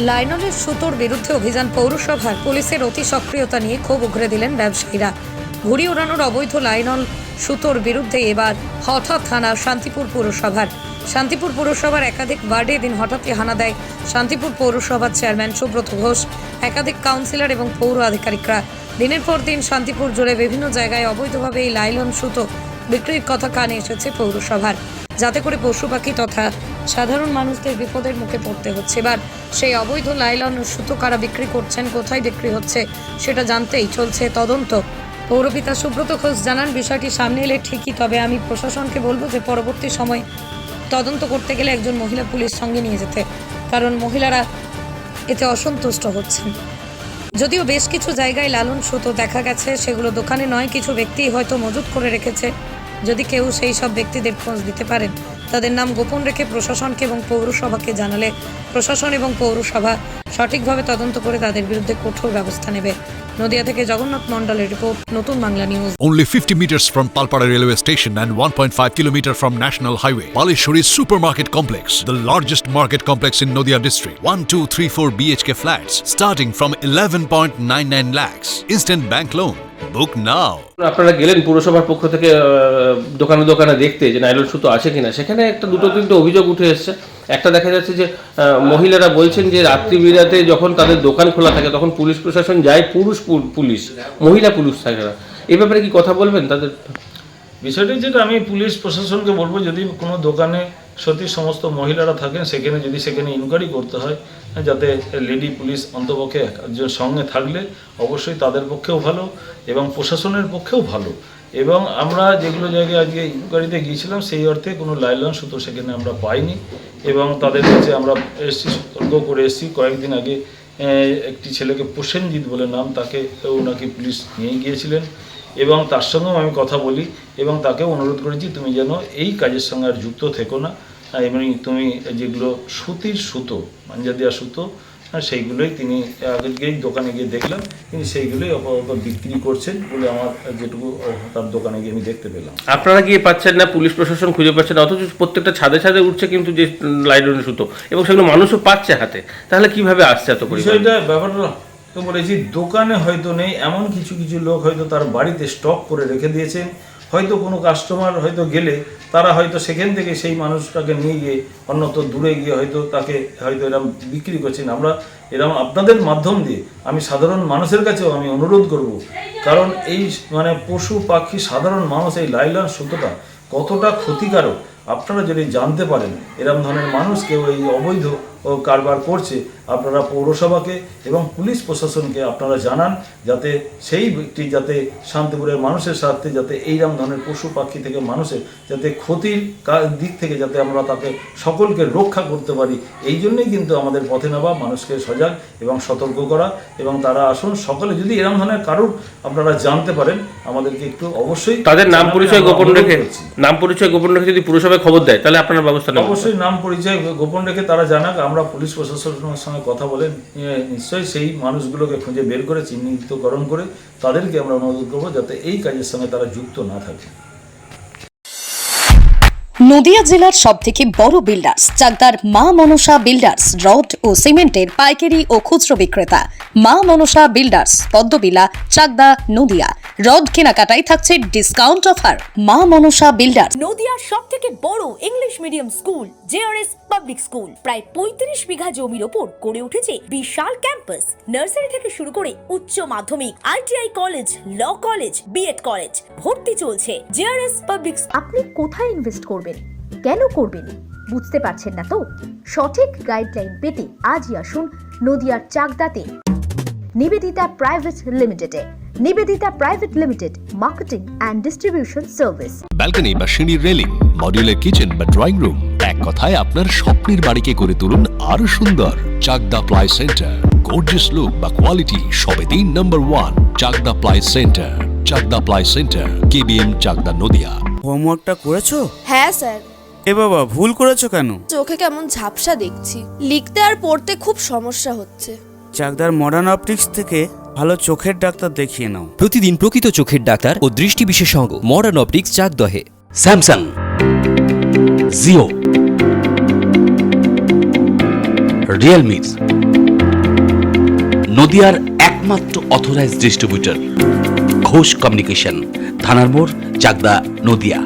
লাইলনের সুতোর বিরুদ্ধে অভিযান পৌরসভার পুলিশের অতি সক্রিয়তা নিয়ে ক্ষোভ উগরে দিলেন ব্যবসায়ীরা। ঘুড়ি ওড়ানোর অবৈধ লাইলন সুতোর বিরুদ্ধে এবার হঠাৎ হানা শান্তিপুর পৌরসভার। শান্তিপুর পৌরসভার একাধিক ওয়ার্ডে এদিন হঠাৎই হানা দেয় শান্তিপুর পৌরসভার চেয়ারম্যান সুব্রত ঘোষ, একাধিক কাউন্সিলর এবং পৌর আধিকারিকরা। দিনের পর দিন শান্তিপুর জুড়ে বিভিন্ন জায়গায় অবৈধভাবে এই লাইলন সুতো বিক্রির কথা কানে এসেছে পৌরসভার, যাতে করে পশু পাখি তথা সাধারণ মানুষদের বিপদের মুখে পড়তে হচ্ছে। এবার সেই অবৈধ লাইলন সুতো কারা বিক্রি করছেন, কোথায় বিক্রি হচ্ছে সেটা জানতেই চলছে তদন্ত। পৌরপিতা সুব্রত ঘোষ জানান, বিষয়টি সামনে এলে ঠিকই, তবে আমি প্রশাসনকে বলবো যে পরবর্তী সময় তদন্ত করতে গেলে একজন মহিলা পুলিশ সঙ্গে নিয়ে যেতে, কারণ মহিলারা এতে অসন্তুষ্ট হচ্ছেন। যদিও বেশ কিছু জায়গায় লালন সুতো দেখা গেছে, সেগুলো দোকানে নয়, কিছু ব্যক্তি হয়তো মজুত করে রেখেছে। যদি কেউ সেই সব ব্যক্তিদের খোঁজ দিতে পারেন, তাদের নাম গোপন রেখে প্রশাসনকে এবং পৌরসভাকে জানালে প্রশাসন এবং পৌরসভা সঠিকভাবে তদন্ত করে তাদের বিরুদ্ধে কঠোর ব্যবস্থা নেবে। নদিয়া থেকে জগন্নাথ মন্ডলের রিপোর্ট, নতুন Bangla news. Only 50 meters from Palpara railway station and 1.5 kilometer from National Highway, Palishuri Supermarket Complex, the largest market complex in Nodia district. 1, 2, 3, 4 BHK flats starting from 11.99 lakhs. Instant bank loan. Book now. আপনারা গেলেন পুরসভার পক্ষ থেকে দোকানে দোকানে দেখতে যে nylon সুতো আছে কিনা, সেখানে একটা দুটো তিনটে অভিযোগ উঠে এসছে। একটা দেখা যাচ্ছে যে মহিলারা বলছেন যে রাত্রি বিরাতে যখন তাদের দোকান খোলা থাকে তখন পুলিশ প্রশাসন যায়, পুলিশ মহিলা পুলিশ থাকে না। এই ব্যাপারে কি কথা বলবেন তাদের? বিষয়টি যেটা আমি পুলিশ প্রশাসনকে বলবো, যদি কোনো দোকানে সত্যি সমস্ত মহিলারা থাকেন সেখানে ইনকোয়ারি করতে হয়, যাতে লেডি পুলিশ অন্তপক্ষে একজন সঙ্গে থাকলে অবশ্যই তাদের পক্ষেও ভালো এবং প্রশাসনের পক্ষেও ভালো। এবং আমরা যেগুলো জায়গায় আজকে ইনকোয়ারিতে গিয়েছিলাম সেই অর্থে কোনো লাইলন সুতো সেখানে আমরা পাইনি এবং তাদের কাছে আমরা এসছি, সতর্ক করে এসেছি। কয়েকদিন আগে একটি ছেলেকে প্রসেনজিৎ বলে নাম, তাকে ওনাকে পুলিশ নিয়ে গিয়েছিলেন এবং তার সঙ্গেও আমি কথা বলি এবং তাকেও অনুরোধ করেছি তুমি যেন এই কাজের সঙ্গে আর যুক্ত থেকো না, এমনি তুমি যেগুলো সুতির সুতো, মাঞ্জা দেওয়া সুতো, সেইগুলোই তিনি আগেই দোকানে গিয়ে দেখলাম তিনি সেইগুলোই আপাতত বিক্রি করছেন বলে আমার যেটুকু তার দোকানে গিয়ে আমি দেখতে পেলাম। আপনারা গিয়ে পাচ্ছেন না, পুলিশ প্রশাসন খুঁজে পাচ্ছেন না, অথচ প্রত্যেকটা ছাদে ছাদে উঠছে কিন্তু যে লাইলনের সুতো, এবং সেগুলো মানুষও পাচ্ছে হাতে, তাহলে কিভাবে আসছে এত পরিমাণ? বিষয়টা ব্যাপারটা তো বলেছি, দোকানে হয়তো নেই, এমন কিছু কিছু লোক হয়তো তার বাড়িতে স্টক করে রেখে দিয়েছেন। হয়তো কোনো কাস্টমার হয়তো গেলে তারা হয়তো সেখান থেকে সেই মানুষটাকে নিয়ে গিয়ে অন্যত্র দূরে গিয়ে হয়তো তাকে হয়তো এরকম বিক্রি করছেন। আমরা এরকম আপনাদের মাধ্যম দিয়ে আমি সাধারণ মানুষের কাছেও আমি অনুরোধ করব, কারণ এই পশু পাখি সাধারণ মানুষ এই লাইলন সুতোটা কতটা ক্ষতিকারক আপনারা যদি জানতে পারেন, এরকম ধরনের মানুষ কেউ এই অবৈধ কারবার করছে, আপনারা পৌরসভাকে এবং পুলিশ প্রশাসনকে আপনারা জানান, যাতে সেই ব্যক্তি যাতে শান্তিপুরের মানুষের স্বার্থে যাতে এইরকম ধরনের পশু পাখি থেকে মানুষের যাতে ক্ষতির দিক থেকে যাতে আমরা তাকে সকলকে রক্ষা করতে পারি। এই জন্যই কিন্তু আমাদের পথে নেওয়া, মানুষকে সজাগ এবং সতর্ক করা, এবং তারা আসুন সকলে যদি এরকম ধরনের কারোর আপনারা জানতে পারেন আমাদেরকে একটু অবশ্যই তাদের নাম পরিচয় গোপন রেখে যদি পুরসভায় খবর দেয় তাহলে আপনারা ব্যবস্থা নেবেন। অবশ্যই নাম পরিচয় গোপন রেখে তারা জানাক, আমরা পুলিশ প্রশাসনের সঙ্গে কথা বলে নিশ্চয়ই সেই মানুষগুলোকে খুঁজে বের করে চিহ্নিতকরণ করে তাদেরকে আমরা অনুরোধ করবো যাতে এই কাজের সঙ্গে তারা যুক্ত না থাকে। নদিয়া জেলার সবথেকে বড় বিল্ডার্স চাকদার মা মনসা বিল্ডার্স, রড ও সিমেন্টের পাইকারি ও খুচরো বিক্রেতা। মা মনসা বিল্ডার্স, পদ্মবিলা, চাকদা, নদিয়া। রড কেনাকাটায় থাকছে ডিসকাউন্ট অফার। মা মনসা বিল্ডার্স। নদিয়ার সবথেকে বড় English medium school JRS public school, প্রায় 35 বিঘা জমির ওপর গড়ে উঠেছে বিশাল ক্যাম্পাস। নার্সারি থেকে শুরু করে উচ্চ মাধ্যমিক, ITI college, law college, BEd college, ভর্তি চলছে। JRS public. আপনি কোথায় ইনভেস্ট করবেন, কেন করবেন বুঝতে পারছেন না তো? সঠিক গাইডলাইন পেতে আজই আসুন নদিয়ার চাকদাতে নিবেদিতা প্রাইভেট লিমিটেডে। Nivedita private limited, marketing and distribution service. Balcony বা সিঁড়ির রেলিং, মডিউলার কিচেন বা ড্রয়িং রুম, এক কথায় আপনার স্বপ্নের বাড়িকে করে তুলুন আরো সুন্দর। Chakdah ply centre, gorgeous look বা কোয়ালিটি সবে 3 number 1 Chakdah ply centre. Chakdah ply centre, KBM, Chakdah, Nadia. হোমওয়ার্কটা করেছো? হ্যাঁ স্যার। এ বাবা, ভুল করেছো কেন? চোখে কেমন ঝাপসা দেখছি, লিখতে আর পড়তে খুব সমস্যা হচ্ছে। চাকদার মডার্ন অপটিক্স থেকে ভালো চোখের ডাক্তার দেখিয়ে নাও। প্রতিদিন প্রকৃত চোখের ডাক্তার ও দৃষ্টি বিশেষজ্ঞ মডার্ন অপটিক্স, চাকদহে। স্যামসাং, জিও, রিয়েলমি, নদিয়ার একমাত্র অথরাইজড ডিস্ট্রিবিউটর ঘোষ কমিউনিকেশন, থানার মোড়, চাকদা, নদিয়া।